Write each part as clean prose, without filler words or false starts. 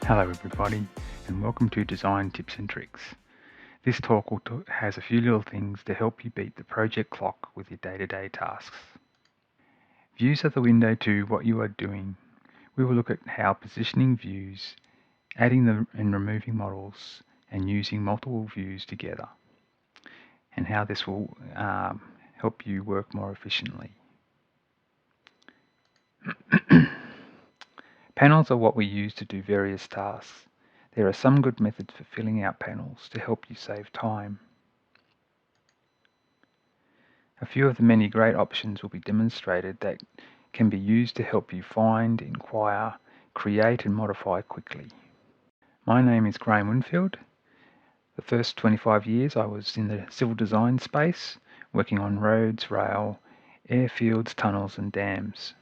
Hello everybody, and welcome to Design Tips and Tricks. This talk has a few little things to help you beat the project clock with your day-to-day tasks. Views are the window to what you are doing. We will look at how positioning views, adding and removing models, and using multiple views together, and how this will help you work more efficiently. Panels are what we use to do various tasks. There are some good methods for filling out panels to help you save time. A few of the many great options will be demonstrated that can be used to help you find, inquire, create and modify quickly. My name is Graeme Winfield. The first 25 years I was in the civil design space, working on roads, rail, airfields, tunnels and dams.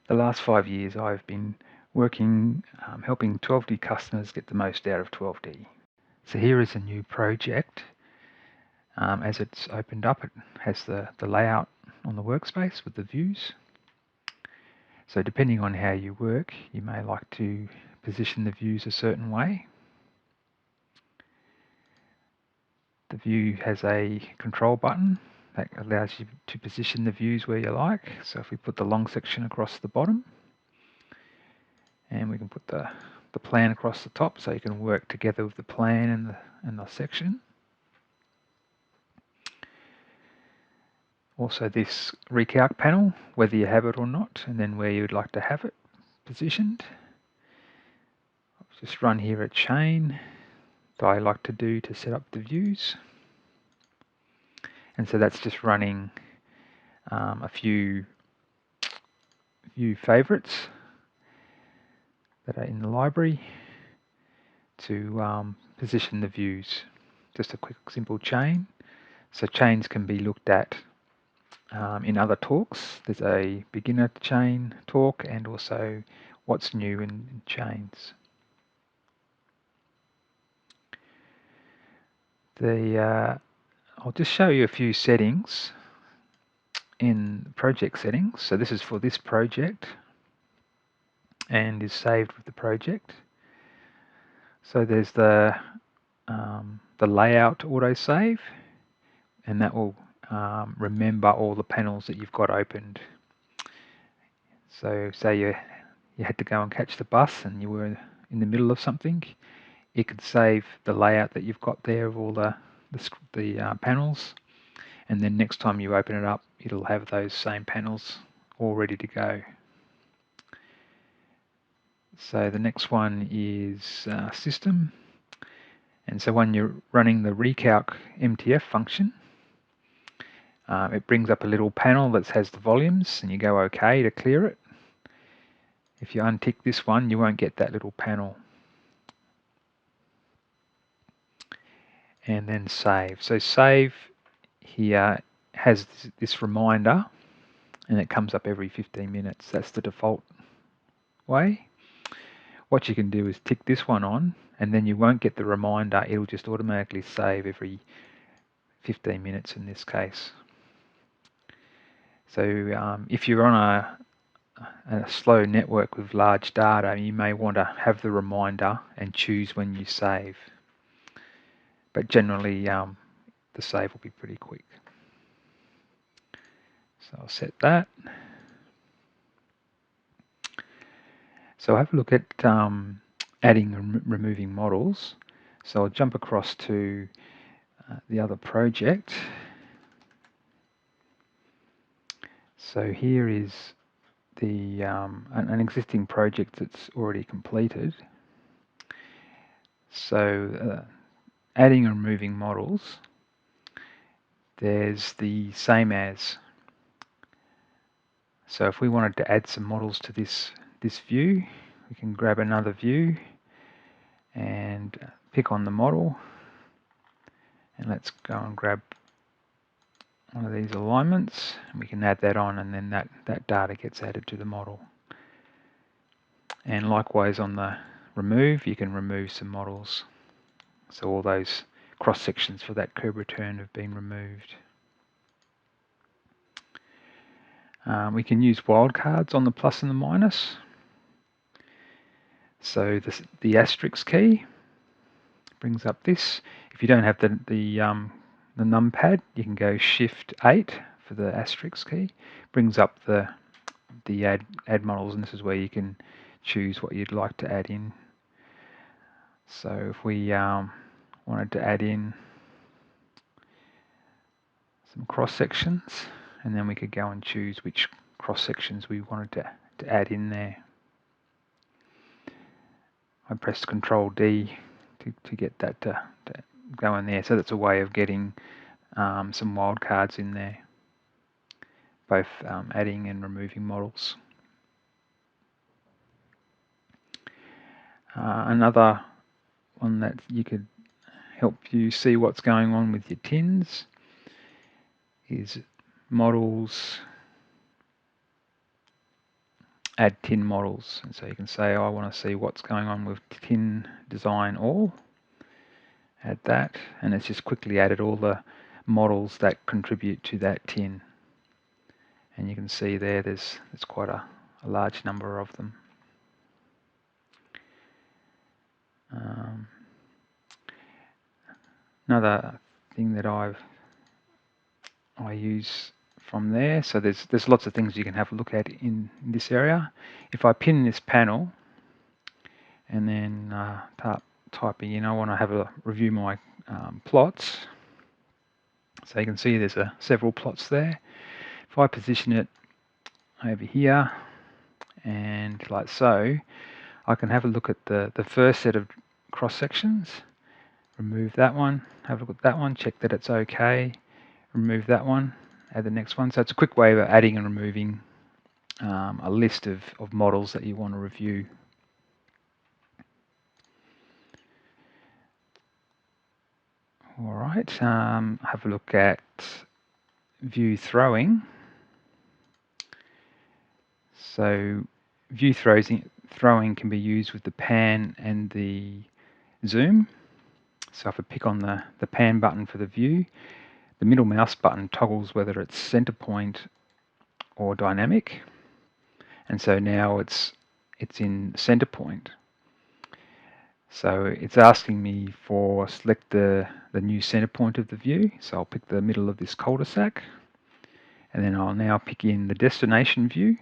The last 5 years I've been working helping 12D customers get the most out of 12D. So here is a new project. As it's opened up, it has the layout on the workspace with the views. So depending on how you work, you may like to position the views a certain way. The view has a control button that allows you to position the views where you like. So if we put the long section across the bottom, and we can put the plan across the top, so you can work together with the plan and the section. Also this recalc panel, whether you have it or not, and then where you would like to have it positioned. I'll just run here a chain that I like to do to set up the views. And so that's just running a few view favorites that are in the library to position the views. Just a quick simple chain. So chains can be looked at in other talks. There's a beginner chain talk and also what's new in chains. I'll just show you a few settings in project settings. So this is for this project and is saved with the project. So there's the layout autosave, and that will remember all the panels that you've got opened. So say you had to go and catch the bus and you were in the middle of something, it could save the layout that you've got there of all the panels, and then next time you open it up, it'll have those same panels all ready to go. So the next one is system, and so when you're running the recalc MTF function, it brings up a little panel that has the volumes, and you go OK to clear it. If you untick this one, you won't get that little panel. And then save. So save here has this reminder, and it comes up every 15 minutes. That's the default way. What you can do is tick this one on, and then you won't get the reminder. It'll just automatically save every 15 minutes in this case. So if you're on a slow network with large data, you may want to have the reminder and choose when you save. But generally, the save will be pretty quick. So I'll set that. So have a look at adding and removing models. So I'll jump across to the other project. So here is the an existing project that's already completed. So adding and removing models, there's the same as. So if we wanted to add some models to this view, we can grab another view and pick on the model, and let's go and grab one of these alignments, and we can add that on, and then that data gets added to the model. And likewise on the remove, you can remove some models. So all those cross sections for that curb return have been removed. We can use wildcards on the plus and the minus. So the asterisk key brings up this. If you don't have the numpad, you can go Shift 8 for the asterisk key. Brings up the add models, and this is where you can choose what you'd like to add in. So if we wanted to add in some cross sections, and then we could go and choose which cross sections we wanted to add in there. I pressed Control D to get that to go in there. So that's a way of getting some wildcards in there, both adding and removing models. Another one that you could help you see what's going on with your tins is models, add tin models. And so you can say, I want to see what's going on with tin design all. Add that, and it's just quickly added all the models that contribute to that tin. And you can see there's quite a large number of them. Another thing that I use from there, so there's lots of things you can have a look at in this area. If I pin this panel and then typing in, I want to have a review my plots. So you can see there's several plots there. If I position it over here and like so, I can have a look at the first set of cross sections, remove that one, have a look at that one, check that it's okay, remove that one, add the next one. So it's a quick way of adding and removing a list of models that you want to review. All right, have a look at view throwing. So view throwing can be used with the pan and the zoom. So if I pick on the pan button for the view, the middle mouse button toggles whether it's center point or dynamic. And so now it's in center point. So it's asking me for select the new center point of the view. So I'll pick the middle of this cul-de-sac, and then I'll now pick in the destination view.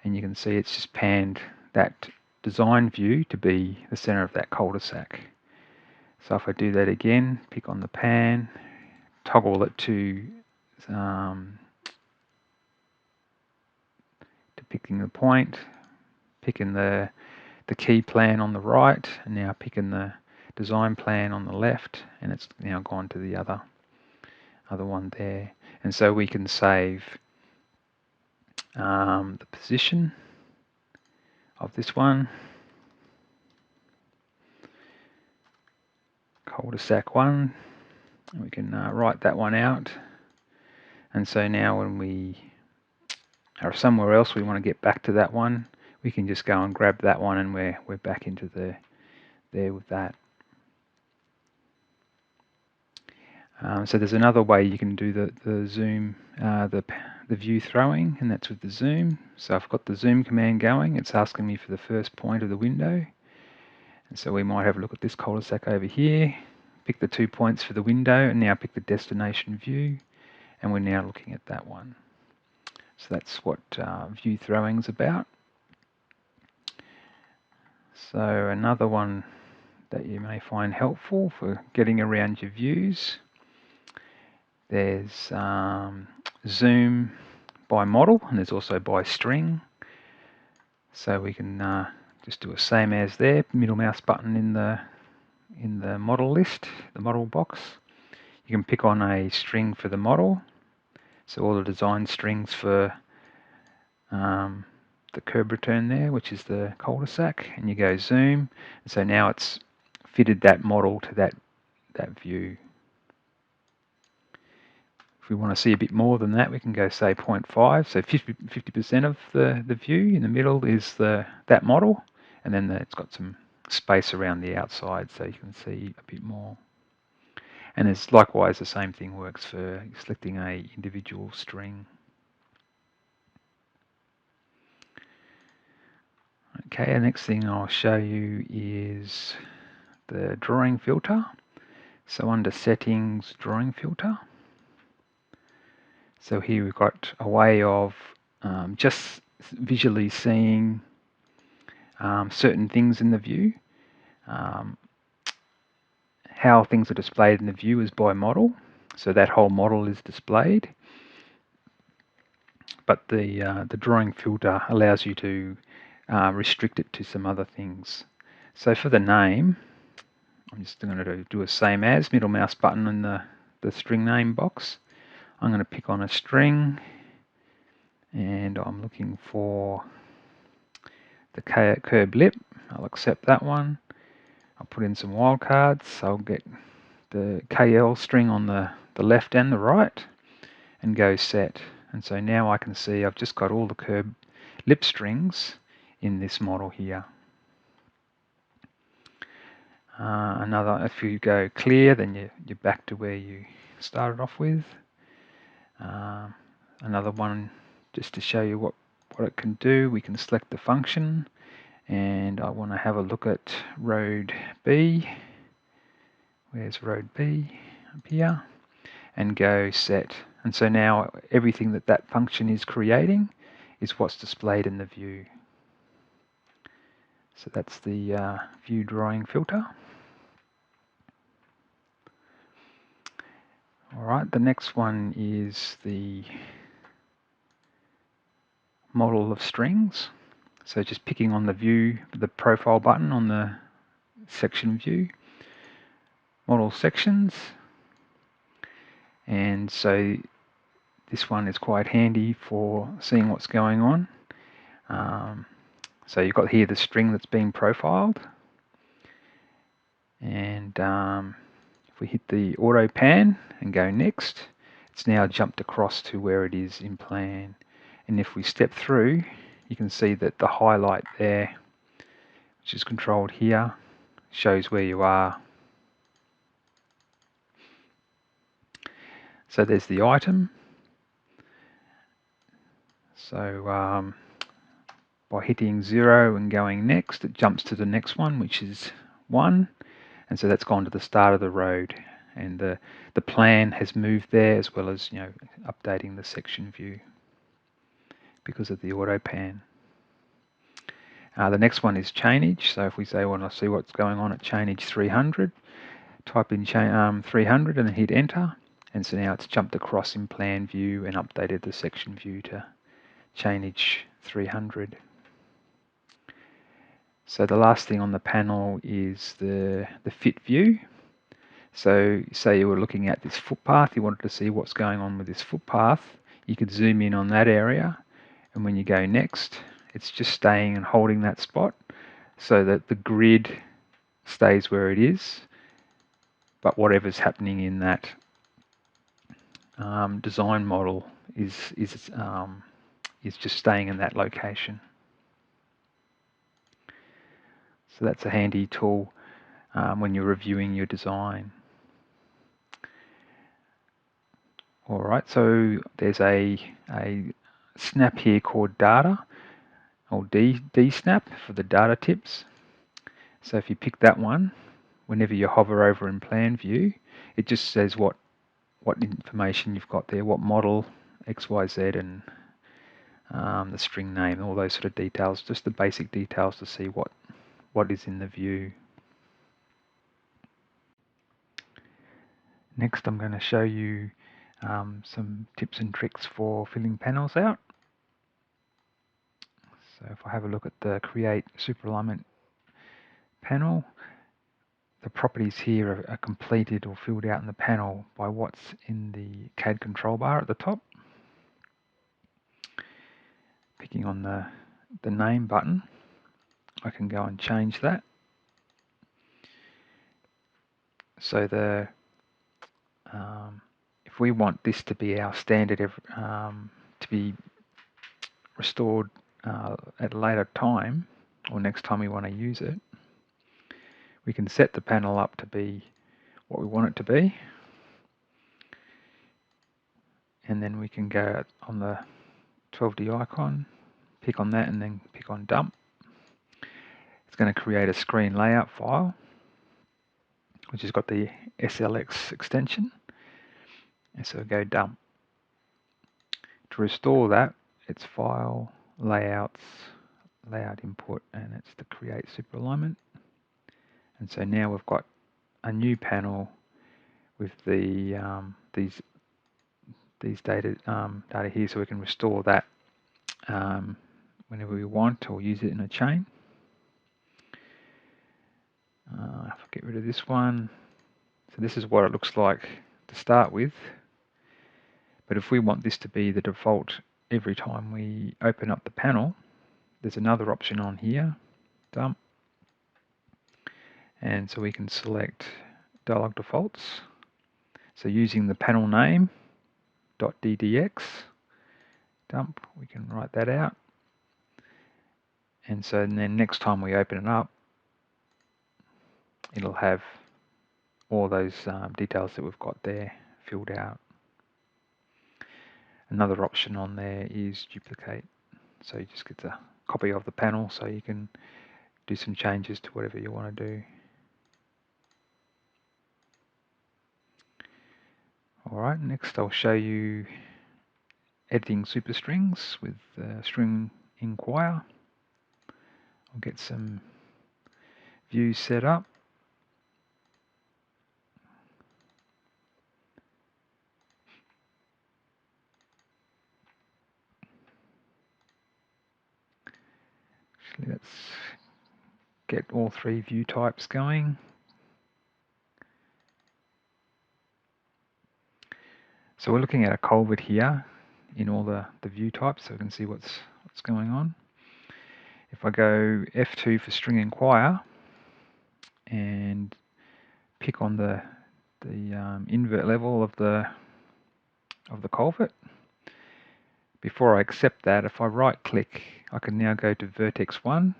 And you can see it's just panned that design view to be the center of that cul-de-sac. So if I do that again, pick on the pan, toggle it to picking the point, picking the key plan on the right, and now picking the design plan on the left, and it's now gone to the other one there. And so we can save the position of this one, cul-de-sac 1, and we can write that one out. And so now when we are somewhere else, we want to get back to that one, we can just go and grab that one, and we're back into there with that. So there's another way you can do the zoom, the view throwing, and that's with the zoom. So I've got the zoom command going. It's asking me for the first point of the window. And so we might have a look at this cul-de-sac over here, pick the 2 points for the window, and now pick the destination view. And we're now looking at that one. So that's what view throwing is about. So another one that you may find helpful for getting around your views, there's zoom by model, and there's also by string. So we can just do a same as there, middle mouse button in the model list, the model box. You can pick on a string for the model. So all the design strings for the curb return there, which is the cul-de-sac, and you go zoom. And so now it's fitted that model to that view. If we want to see a bit more than that, we can go say 0.5. So 50% of the view in the middle is that model, and then it's got some space around the outside so you can see a bit more. And it's likewise the same thing works for selecting a individual string. Okay, the next thing I'll show you is the drawing filter. So under settings, drawing filter. So here we've got a way of just visually seeing certain things in the view. How things are displayed in the view is by model. So that whole model is displayed. But the drawing filter allows you to restrict it to some other things. So for the name, I'm just going to do a same as, middle mouse button in the string name box. I'm going to pick on a string, and I'm looking for the curb lip. I'll accept that one. I'll put in some wildcards. So I'll get the KL string on the left and the right, and go set. And so now I can see I've just got all the curb lip strings in this model here. If you go clear, then you're back to where you started off with. Another one, just to show you what it can do, we can select the function, and I want to have a look at road B. Where's road B? Up here. And go set. And so now everything that function is creating is what's displayed in the view. So that's the view drawing filter. Alright, the next one is the model of strings. So just picking on the view, the profile button on the section view, model sections. And so this one is quite handy for seeing what's going on. So you've got here the string that's being profiled. And if we hit the auto pan and go next, it's now jumped across to where it is in plan. And if we step through, you can see that the highlight there, which is controlled here, shows where you are. So there's the item. So by hitting 0 and going next, it jumps to the next one, which is 1. And so that's gone to the start of the road. And the plan has moved there, as well as updating the section view because of the auto pan. The next one is chainage. So if we say, I want to see what's going on at chainage 300, type in 300 and then hit enter. And so now it's jumped across in plan view and updated the section view to chainage 300. So the last thing on the panel is the fit view. So say you were looking at this footpath, you wanted to see what's going on with this footpath, you could zoom in on that area, and when you go next, it's just staying and holding that spot so that the grid stays where it is, but whatever's happening in that design model is just staying in that location. So that's a handy tool when you're reviewing your design. Alright, so there's a snap here called data, or D snap for the data tips. So if you pick that one, whenever you hover over in plan view, it just says what information you've got there, what model, XYZ, and the string name, all those sort of details, just the basic details to see what is in the view. Next, I'm going to show you some tips and tricks for filling panels out. So if I have a look at the Create Superalignment panel, the properties here are completed or filled out in the panel by what's in the CAD control bar at the top. Picking on the name button, I can go and change that. So if we want this to be our standard to be restored at a later time, or next time we want to use it, we can set the panel up to be what we want it to be, and then we can go on the 12D icon, pick on that, and then pick on dump. going to create a screen layout file, which has got the SLX extension. And so go dump. To restore that, it's File, Layouts, Layout Input, and it's the Create Super Alignment. And so now we've got a new panel with the these data here, so we can restore that whenever we want, or use it in a chain. I'll get rid of this one. So this is what it looks like to start with. But if we want this to be the default every time we open up the panel, there's another option on here, dump. And so we can select dialog defaults. So using the panel name .ddx dump, we can write that out. And so then next time we open it up, it'll have all those details that we've got there filled out. Another option on there is duplicate. So you just get a copy of the panel so you can do some changes to whatever you want to do. Alright, next I'll show you editing superstrings with string inquire. I'll get some views set up. Actually, let's get all three view types going. So we're looking at a culvert here in all the view types, so we can see what's going on. If I go F2 for string inquire and pick on the invert level of the culvert, before I accept that, if I right click, I can now go to vertex 1,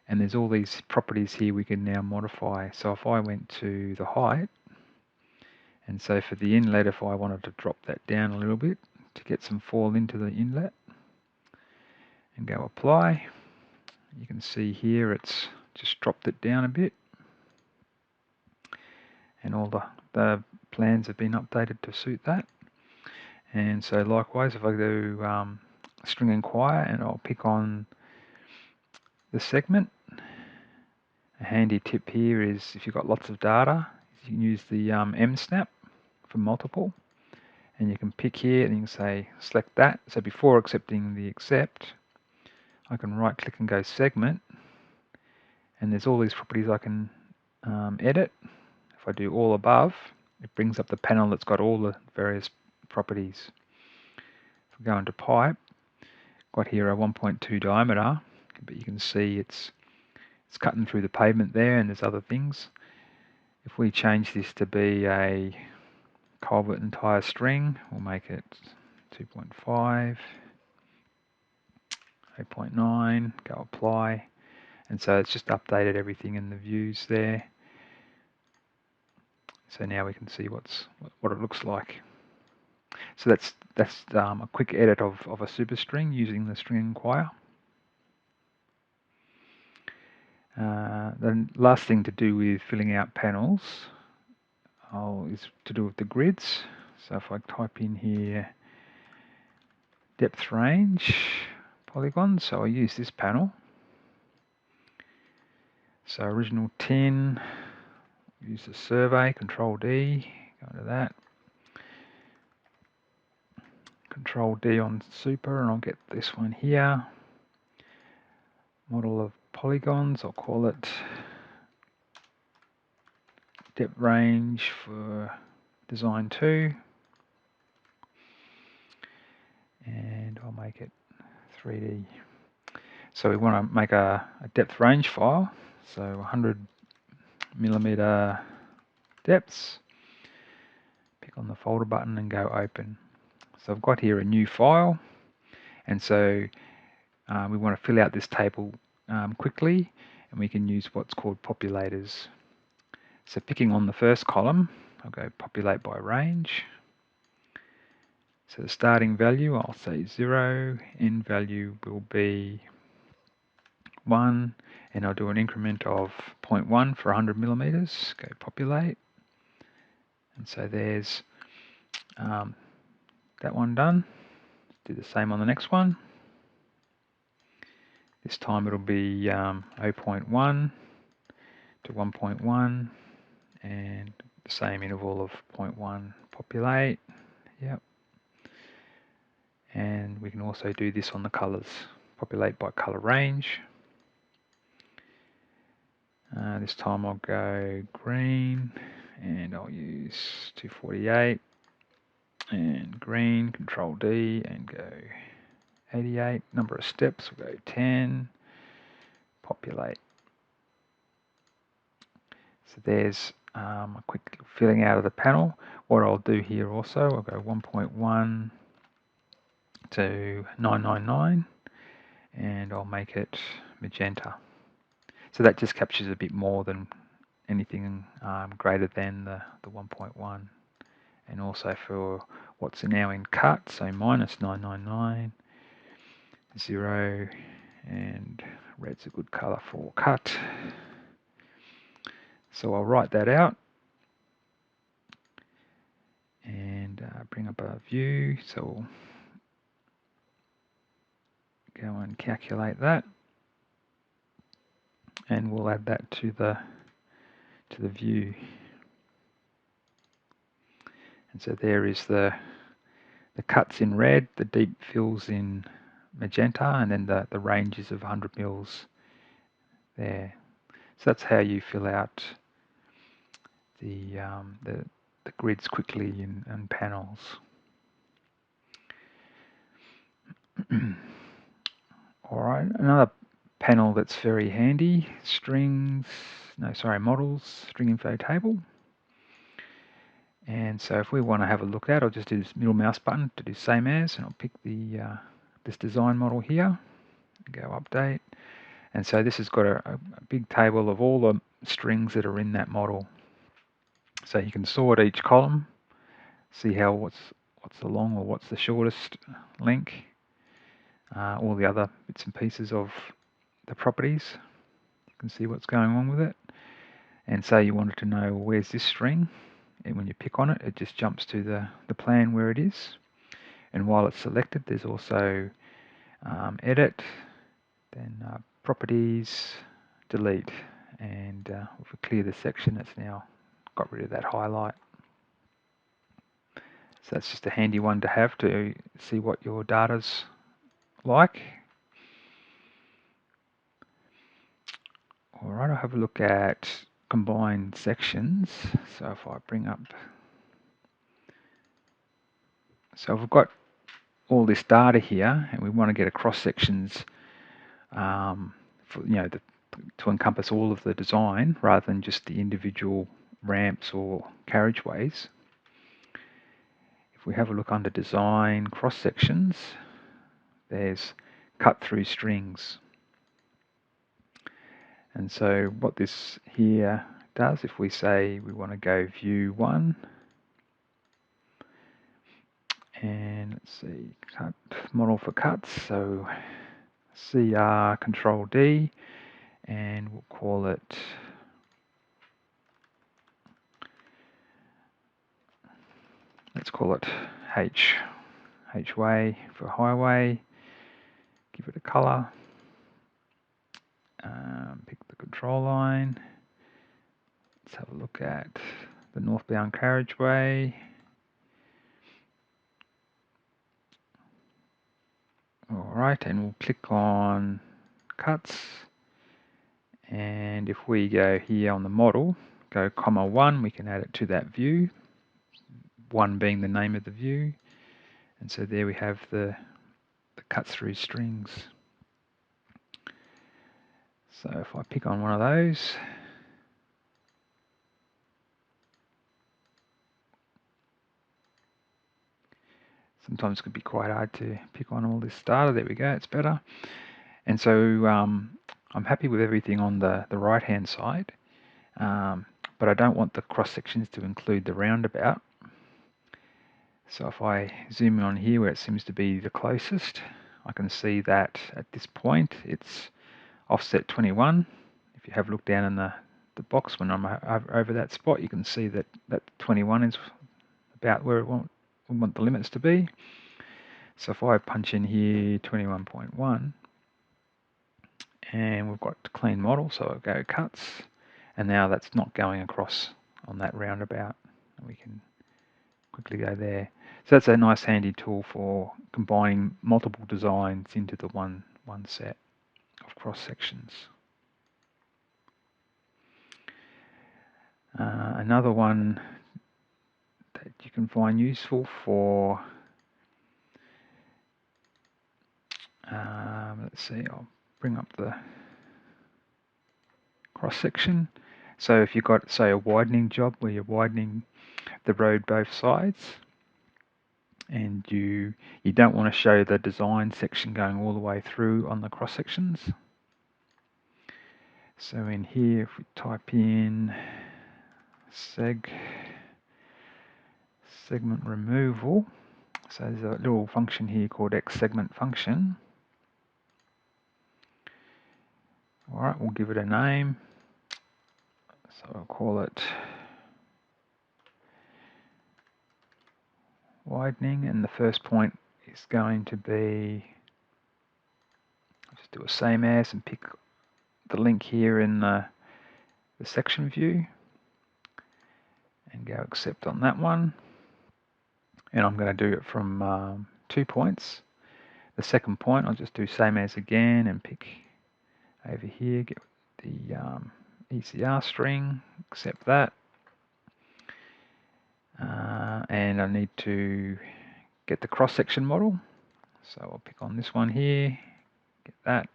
and there's all these properties here we can now modify. So if I went to the height, and so for the inlet, if I wanted to drop that down a little bit to get some fall into the inlet, and go apply, you can see here it's just dropped it down a bit, and all the plans have been updated to suit that. And so likewise, if I do string inquire and I'll pick on the segment, a handy tip here is if you've got lots of data, you can use the msnap for multiple, and you can pick here and you can say select that. So before accepting the accept, I can right click and go segment, and there's all these properties I can edit. If I do all above, it brings up the panel that's got all the various properties. If we go into pipe, got here a 1.2 diameter, but you can see it's cutting through the pavement there, and there's other things. If we change this to be a culvert entire string, we'll make it 2.5, 8.9, go apply, and so it's just updated everything in the views there. So now we can see what it looks like. So that's a quick edit of a superstring using the string inquire. The last thing to do with filling out panels is to do with the grids. So if I type in here depth range polygons, so I use this panel. So original 10, use the survey, Control D, go to that. Control D on super, and I'll get this one here. Model of polygons, I'll call it depth range for design 2. And I'll make it 3D. So we want to make a depth range file, so 100mm depths. Pick on the folder button and go open. So I've got here a new file, and so we want to fill out this table quickly, and we can use what's called populators. So picking on the first column, I'll go populate by range. So the starting value, I'll say 0, end value will be 0.1, and I'll do an increment of 0.1 for 100 millimeters. Go populate. And so there's that one done. Do the same on the next one. This time it'll be 0.1 to 1.1, and the same interval of 0.1 populate. Yep. And we can also do this on the colors. Populate by color range. This time I'll go green, and I'll use 248, and green, Control D, and go 88. Number of steps, we'll go 10. Populate. So there's a quick filling out of the panel. What I'll do here also, I'll go 1.1 to 999, and I'll make it magenta. So that just captures a bit more than anything greater than the 1.1. And also for what's now in cut, so minus 999, 0, and red's a good color for cut. So I'll write that out and bring up a view. So we'll go and calculate that, and we'll add that to the view. And so there is the cuts in red, the deep fills in magenta, and then the ranges of 100 mils there. So that's how you fill out the grids quickly in panels. All right, another panel that's very handy, models, string info table. And so if we want to have a look at, I'll just do this middle mouse button to do same as, and I'll pick the this design model here, go update. And so this has got a big table of all the strings that are in that model. So you can sort each column, see how what's the long or what's the shortest link, all the other bits and pieces of the properties. You can see what's going on with it. And say you wanted to know where's this string, and when you pick on it, it just jumps to the plan where it is. And while it's selected, there's also edit, then properties, delete, and if we clear the section, it's now got rid of that highlight. So that's just a handy one to have to see what your data's like. All right, I'll have a look at combined sections. So if I bring up, so we've got all this data here, and we want to get a cross sections to encompass all of the design rather than just the individual ramps or carriageways. If we have a look under design cross sections, there's cut through strings. And so what this here does, if we say we want to go view 1, and let's see, cut model for cuts, so CR Control D, and we'll call it H-way for highway. Give it a color. Pick the control line. Let's have a look at the northbound carriageway. All right, and we'll click on cuts. And if we go here on the model, go comma 1, we can add it to that view. 1 being the name of the view. And so there we have the cut through strings. So if I pick on one of those, sometimes it can be quite hard to pick on all this data. There we go, it's better. And so I'm happy with everything on the right hand side, but I don't want the cross sections to include the roundabout. So if I zoom in on here where it seems to be the closest, I can see that at this point it's offset 21. If you have a look down in the box when I'm over that spot, you can see that 21 is about where we want the limits to be. So if I punch in here 21.1, and we've got clean model, so I'll go cuts, and now that's not going across on that roundabout. We can quickly go there. So that's a nice handy tool for combining multiple designs into the one set of cross sections. Another one that you can find useful for, let's see, I'll bring up the cross section. So if you've got, say, a widening job where you're widening the road both sides, and you don't want to show the design section going all the way through on the cross sections. So in here, if we type in segment removal, so there's a little function here called xSegment function. All right, we'll give it a name. So I'll call it widening, and the first point is going to be, I'll just do a same as and pick the link here in the section view and go accept on that one. And I'm going to do it from 2 points. The second point, I'll just do same as again and pick over here, get the ECR string, accept that. And I need to get the cross-section model. So I'll pick on this one here, get that.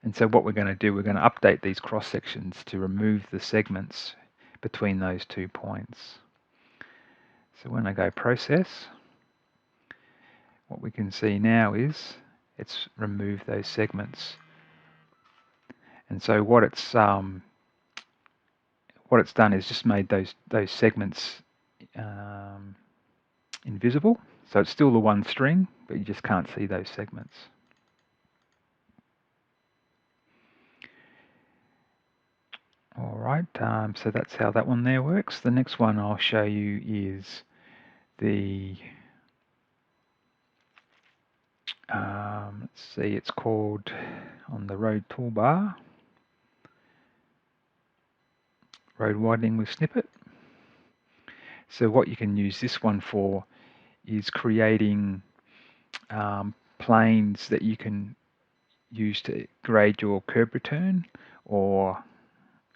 And so what we're going to do, we're going to update these cross-sections to remove the segments between those 2 points. So when I go process, what we can see now is it's removed those segments. And so what it's done is just made those segments invisible. So it's still the one string, but you just can't see those segments. All right, so that's how that one there works. The next one I'll show you is the, let's see, it's called, on the road toolbar, road widening with snippet. So what you can use this one for is creating planes that you can use to grade your curb return, or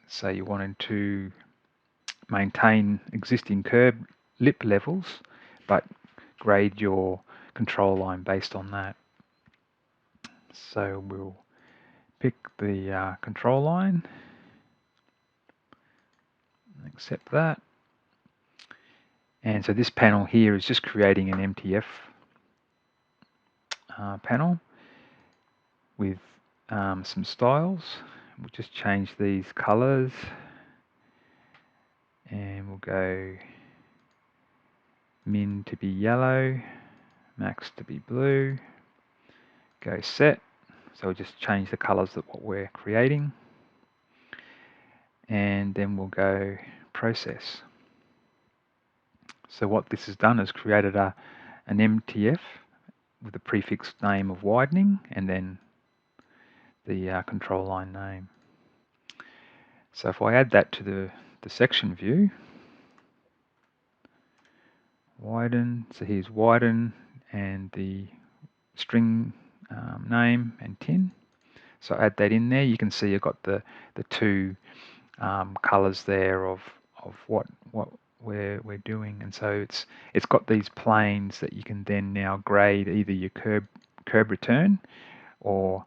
say you wanted to maintain existing curb lip levels but grade your control line based on that. So we'll pick the control line, accept that, and so this panel here is just creating an MTF panel with some styles. We'll just change these colors, and we'll go min to be yellow, max to be blue, go set. So we'll just change the colors of what we're creating, and then we'll go process. So what this has done is created an MTF with the prefix name of widening and then the control line name. So if I add that to the section view, widen, so here's widen and the string name and tin. So add that in there. You can see you've got the two colors there of what we're doing, and so it's got these planes that you can then now grade either your curb return, or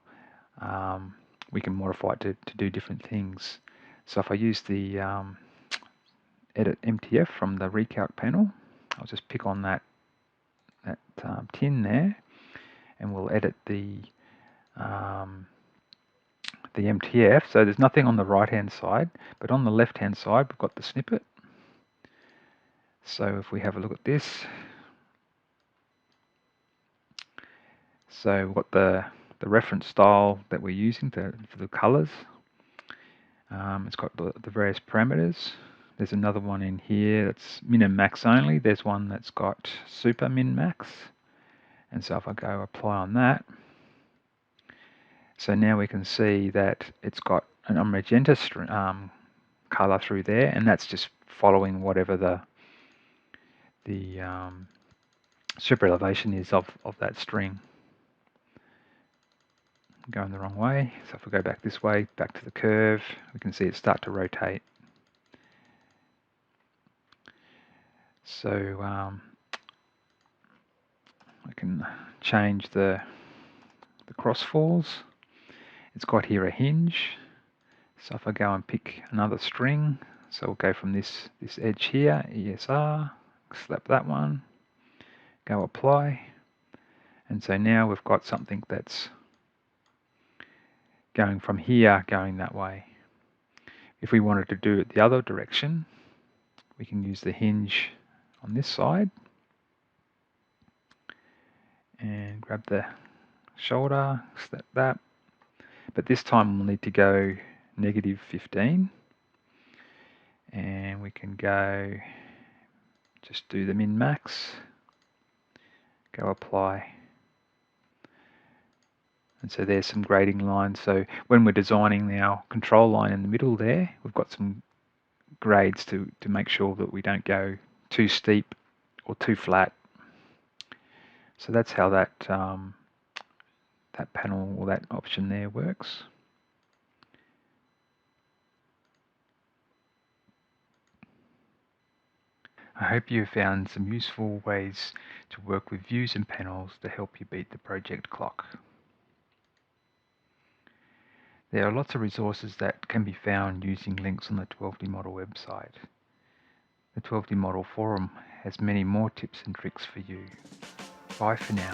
we can modify it to do different things. So if I use the edit MTF from the recalc panel, I'll just pick on that tin there, and we'll edit the MTF. So there's nothing on the right hand side, but on the left hand side we've got the snippet. So if we have a look at this, so we've got the the reference style that we're using for the colors. It's got the various parameters. There's another one in here that's min and max only. There's one that's got super min max. And so if I go apply on that, so now we can see that it's got a magenta color through there, and that's just following whatever the super elevation is of that string. Going the wrong way, so if we go back this way, back to the curve, we can see it start to rotate. So I can change the cross falls. It's got here a hinge, so if I go and pick another string, so we'll go from this edge here, ESR, select that one, go apply, and so now we've got something that's going from here going that way. If we wanted to do it the other direction, we can use the hinge on this side and grab the shoulder, select that, but this time we'll need to go -15, and we can go just do the min max, go apply, and so there's some grading lines. So when we're designing our control line in the middle there, we've got some grades to make sure that we don't go too steep or too flat. So that's how that that panel or that option there works. I hope you have found some useful ways to work with views and panels to help you beat the project clock. There are lots of resources that can be found using links on the 12D Model website. The 12D Model forum has many more tips and tricks for you. Bye for now.